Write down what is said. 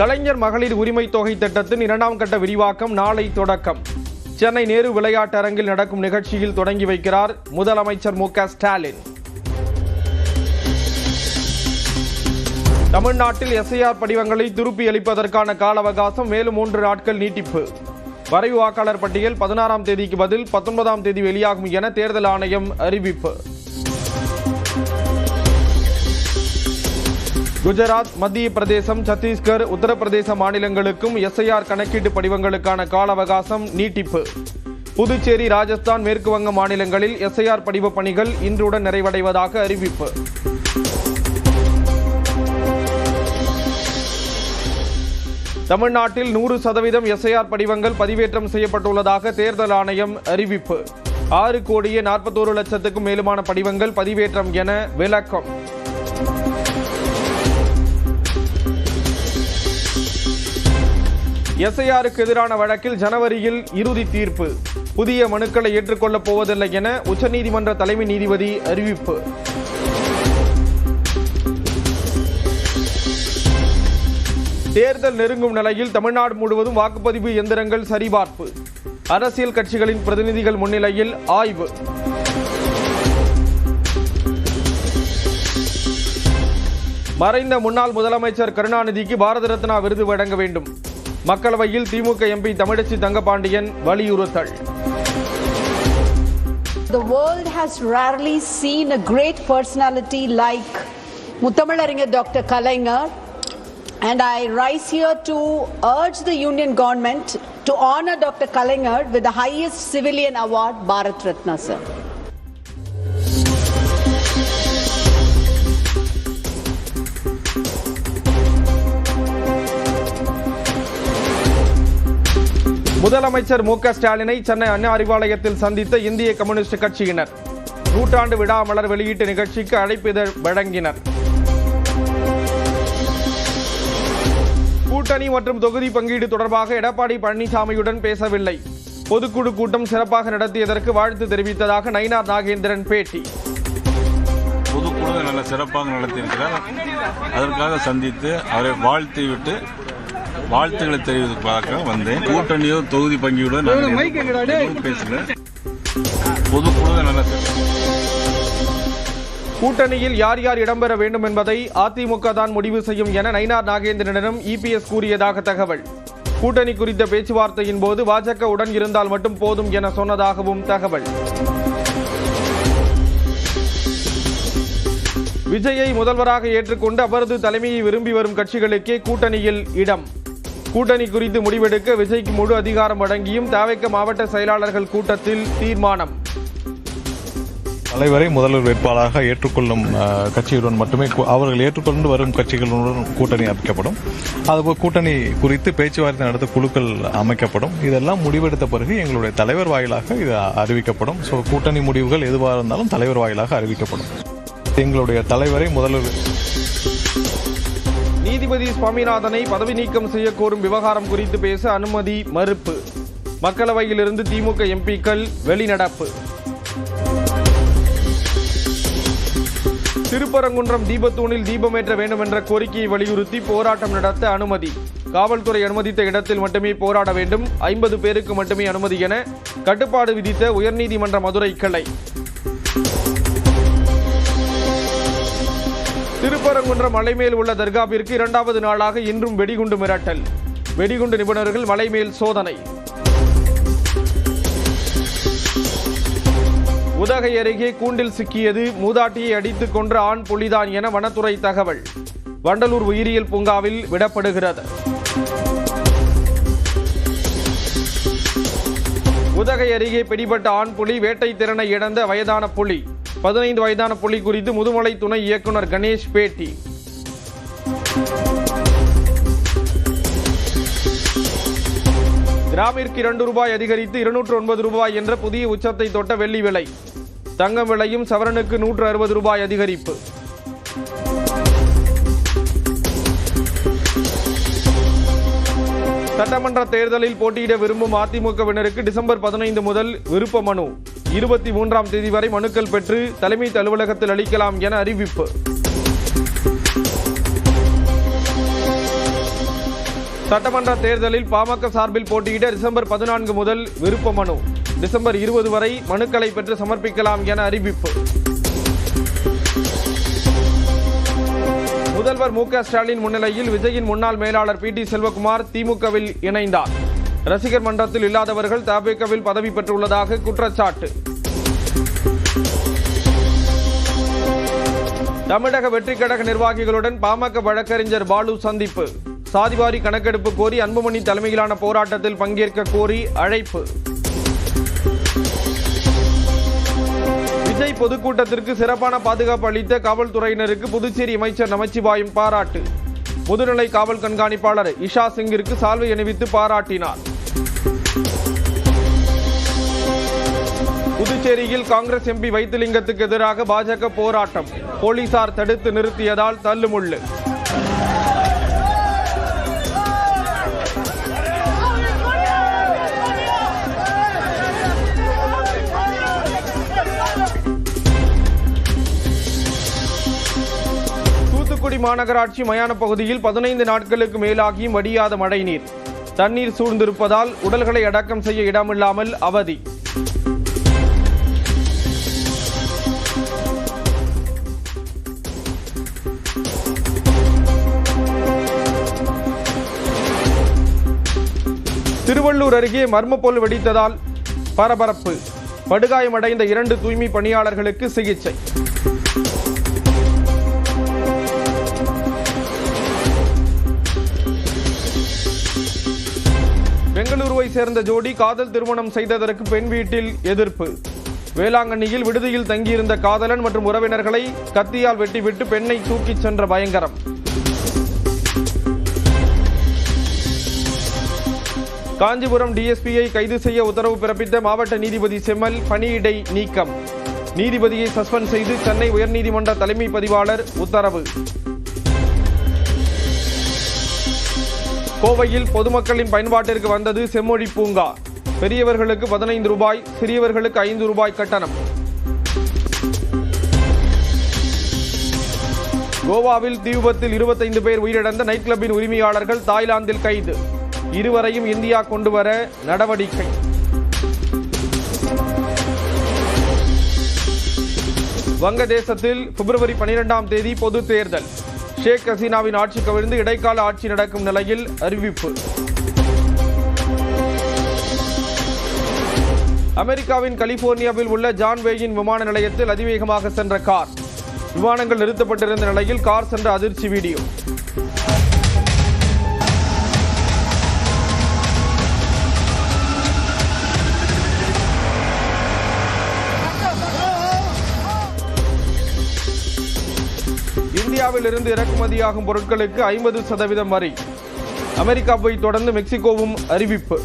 கலைஞர் மகளிர் உரிமை தொகை திட்டத்தின் 2ஆம் கட்ட விரிவாக்கம் நாளை தொடக்கம். சென்னை நேரு விளையாட்டரங்கில் நடக்கும் நிகழ்ச்சியில் தொடங்கி வைக்கிறார் முதலமைச்சர் மு.க. ஸ்டாலின். தமிழ்நாட்டில் எஸ்ஐஆர் படிவங்களை திருப்பி அளிப்பதற்கான கால அவகாசம் மேலும் 3 நாட்கள் நீட்டிப்பு. வரைவு வாக்காளர் பட்டியல் 16ஆம் தேதிக்கு பதில் 19ஆம் தேதி வெளியாகும் என தேர்தல் ஆணையம் அறிவிப்பு. குஜராத், மத்திய பிரதேசம், சத்தீஸ்கர், உத்தரப்பிரதேச மாநிலங்களுக்கும் எஸ்ஐஆர் கணக்கீட்டு படிவங்களுக்கான கால அவகாசம் நீட்டிப்பு. புதுச்சேரி, ராஜஸ்தான், மேற்கு வங்க மாநிலங்களில் எஸ்ஐஆர் படிவ பணிகள் இன்றுடன் நிறைவடைவதாக அறிவிப்பு. தமிழ்நாட்டில் 100% எஸ்ஐஆர் படிவங்கள் பதிவேற்றம் செய்யப்பட்டுள்ளதாக தேர்தல் ஆணையம் அறிவிப்பு. 6,41,00,000க்கும் மேலுமான படிவங்கள் பதிவேற்றம் என விளக்கம். எஸ்ஐஆருக்கு எதிரான வழக்கில் ஜனவரியில் இறுதி தீர்ப்பு. புதிய மனுக்களை ஏற்றுக்கொள்ளப் போவதில்லை என உச்சநீதிமன்ற தலைமை நீதிபதி அறிவிப்பு. தேர்தல் நெருங்கும் நிலையில் தமிழ்நாடு முழுவதும் வாக்குப்பதிவு எந்திரங்கள் சரிபார்ப்பு. அரசியல் கட்சிகளின் பிரதிநிதிகள் முன்னிலையில் ஆய்வு. மறைந்த முன்னாள் முதலமைச்சர் கருணாநிதிக்கு பாரத ரத்னா விருது வழங்க வேண்டும். மக்களவையில் திமுக எம்பி தமிழச்சி தங்கபாண்டியன் வலியுறுத்தல். The world has rarely seen a great personality like Muttamilar Dr. Kalaignar, and I rise here to urge the Union government to honor Dr. Kalaignar with the highest civilian award, Bharat Ratna, sir. முதலமைச்சர் மு.க. ஸ்டாலினை சென்னை அண்ணா அறிவாலயத்தில் சந்தித்த இந்திய communist கட்சியினர். நூற்றாண்டு விழா மலர் வெளியீட்டு நிகழ்ச்சிக்கு அழைப்பிதழ் வழங்கினர். கூட்டணி மற்றும் தொகுதி பங்கீடு தொடர்பாக எடப்பாடி பழனிசாமியுடன் பேசவில்லை. பொதுக்குழு கூட்டம் சிறப்பாக நடத்தியதற்கு வாழ்த்து தெரிவித்ததாக நயினார் நாகேந்திரன் பேட்டி. பொதுக்குழு நல்ல சிறப்பாக நடத்தியிருக்கிறார். அதற்காக சந்தித்து அவரை வாழ்த்திவிட்டு வாழ்த்துக்களை தெரிவிப்பதற்காக வந்தேன். கூட்டணியோ தொகுதி பங்கியுடன் பேசல. பொதுக்குழு நல்ல கூட்டணியில் யார் யார் இடம்பெற வேண்டும் என்பதை அதிமுக தான் முடிவு செய்யும் என நயினார் நாகேந்திரனிடம் இபிஎஸ் கூறியதாக தகவல். கூட்டணி குறித்த பேச்சுவார்த்தையின் போது பாஜக உடன் இருந்தால் மட்டும் போதும் என சொன்னதாகவும் தகவல். விஜயை முதல்வராக ஏற்றுக்கொண்டு அவரது தலைமையை விரும்பி வரும் கட்சிகளுக்கே கூட்டணியில் இடம். கூட்டணி குறித்து முடிவெடுக்க விஜய்க்கு முழு அதிகாரம் வழங்கியும் தவிக மாவட்ட செயலாளர்கள் கூட்டத்தில் தீர்மானம். தலைவரை முதல்வர் வேட்பாளராக ஏற்றுக்கொள்ளும் கட்சியுடன் மட்டுமே அவர்கள் ஏற்றுக்கொண்டு வரும் கட்சிகளுடன் கூட்டணி அமைக்கப்படும். அதுபோல் கூட்டணி குறித்து பேச்சுவார்த்தை நடத்த குழுக்கள் அமைக்கப்படும். இதெல்லாம் முடிவெடுத்த பிறகு எங்களுடைய தலைவர் வாயிலாக இது அறிவிக்கப்படும். ஸோ கூட்டணி முடிவுகள் எதுவாக இருந்தாலும் தலைவர் வாயிலாக அறிவிக்கப்படும். எங்களுடைய தலைவரை முதல்வர். நீதிபதி சுவாமிநாதனை பதவி நீக்கம் செய்ய கோரும் விவகாரம் குறித்து பேச அனுமதி மறுப்பு. மக்களவையிலிருந்து திமுக எம்பிக்கள் வெளிநடப்பு. திருப்பரங்குன்றம் தீபத்தூணில் தீபமேற்ற வேண்டும் என்ற கோரிக்கையை வலியுறுத்தி போராட்டம் நடத்த அனுமதி. காவல்துறை அனுமதித்த இடத்தில் மட்டுமே போராட வேண்டும். 50 பேருக்கு மட்டுமே அனுமதி என கட்டுப்பாடு விதித்த உயர்நீதிமன்ற மதுரை கிளை. திருப்பரங்குன்றம் மலை மேல் உள்ள தர்காவிற்கு 2வது நாளாக இன்றும் வெடிகுண்டு மிரட்டல். வெடிகுண்டு நிபுணர்கள் மலை மேல் சோதனை. உதகை அருகே கூண்டில் சிக்கியது மூதாட்டியை அடித்துக் கொன்ற ஆண் புலிதான் என வனத்துறை தகவல். வண்டலூர் உயிரியல் பூங்காவில் விடப்படுகிறது. உதகை அருகே பிடிபட்ட ஆண் புலி வேட்டை திறனை இழந்த வயதான புலி. 15 வயதான புலி குறித்து முதுமலை துணை இயக்குனர் கணேஷ் பேட்டி. கிராமிற்கு ₹2 அதிகரித்து ₹209 என்ற புதிய உச்சத்தை தொட்ட வெள்ளி விலை. தங்கம் விலையும் சவரனுக்கு ₹160 அதிகரிப்பு. சட்டமன்ற தேர்தலில் போட்டியிட விரும்பும் அதிமுகவினருக்கு டிசம்பர் 15 முதல் விருப்ப மனு. 23ஆம் தேதி வரை மனுக்கள் பெற்று தலைமை அலுவலகத்தில் அளிக்கலாம் என அறிவிப்பு. சட்டமன்ற தேர்தலில் பாமக சார்பில் போட்டியிட டிசம்பர் 14 முதல் விருப்ப மனு, டிசம்பர் 20 வரை மனுக்களை பெற்று சமர்ப்பிக்கலாம் என அறிவிப்பு. முதல்வர் மு.க. ஸ்டாலின் முன்னிலையில் விஜயின் முன்னாள் மேலாளர் பி.டி. செல்வகுமார் திமுகவில் இணைந்தார். ரசிகர் மன்றத்தில் இல்லாதவர்கள் தவேகாவில் பதவி பெற்றுள்ளதாக குற்றச்சாட்டு. தமிழக வெற்றிக் கழக நிர்வாகிகளுடன் பாமக வழக்கறிஞர் பாலு சந்திப்பு. சாதிவாரி கணக்கெடுப்பு கோரி அன்புமணி தலைமையிலான போராட்டத்தில் பங்கேற்க கோரி அழைப்பு. விஜய் பொதுக்கூட்டத்திற்கு சிறப்பான பாதுகாப்பு அளித்த காவல்துறையினருக்கு புதுச்சேரி அமைச்சர் நமச்சிவாயம் பாராட்டு. முதுநிலை காவல் கண்காணிப்பாளர் இஷா சிங்கிற்கு சால்வை அணிவித்து பாராட்டினார். புதுச்சேரியில் காங்கிரஸ் எம்பி வைத்திலிங்கத்துக்கு எதிராக பாஜக போராட்டம். போலீசார் தடுத்து நிறுத்தியதால் தள்ளுமுள்ளு. தூத்துக்குடி மாநகராட்சி மயான பகுதியில் 15 நாட்களுக்கு மேலாகியும் வடியாத மழைநீர். தண்ணீர் சூழ்ந்திருப்பதால் உடல்களை அடக்கம் செய்ய இடமில்லாமல் அவதி. திருவள்ளூர் அருகே மர்ம போல் வெடித்ததால் பரபரப்பு. படுகாயமடைந்த 2 தூய்மை பணியாளர்களுக்கு சிகிச்சை. பெங்களூருவை சேர்ந்த ஜோடி காதல் திருமணம் செய்ததற்கு பெண் வீட்டில் எதிர்ப்பு. வேளாங்கண்ணியில் விடுதியில் தங்கியிருந்த காதலன் மற்றும் உறவினர்களை கத்தியால் வெட்டிவிட்டு பெண்ணை தூக்கிச் சென்ற பயங்கரம். காஞ்சிபுரம் டிஎஸ்பியை கைது செய்ய உத்தரவு பிறப்பித்த மாவட்ட நீதிபதி செம்மல் பணியிடை நீக்கம். நீதிபதியை சஸ்பெண்ட் செய்து சென்னை உயர்நீதிமன்ற தலைமை பதிவாளர் உத்தரவு. கோவையில் பொதுமக்களின் பயன்பாட்டிற்கு வந்தது செம்மொழி பூங்கா. பெரியவர்களுக்கு 15 ரூபாய், சிறியவர்களுக்கு 5 ரூபாய் கட்டணம். கோவாவில் தீ விபத்தில் 25 பேர் உயிரிழந்த நைட் கிளப்பின் உரிமையாளர்கள் தாய்லாந்தில் கைது. இருவரையும் இந்தியா கொண்டுவர நடவடிக்கை. வங்கதேசத்தில் பிப்ரவரி 12ஆம் தேதி பொது தேர்தல். ஷேக் ஹசீனாவின் ஆட்சி கவிழ்ந்து இடைக்கால ஆட்சி நடக்கும் நிலையில் அறிவிப்பு. அமெரிக்காவின் கலிபோர்னியாவில் உள்ள ஜான் வேயின் விமான நிலையத்தில் அதிவேகமாக சென்ற கார். விமானங்கள் நிறுத்தப்பட்டிருந்த நிலையில் கார் சென்ற அதிர்ச்சி வீடியோ. இந்தியாவில் இருந்து இறக்குமதியாகும் பொருட்களுக்கு 50% வரி. அமெரிக்காவை தொடர்ந்து மெக்சிகோவும் அறிவிப்பு.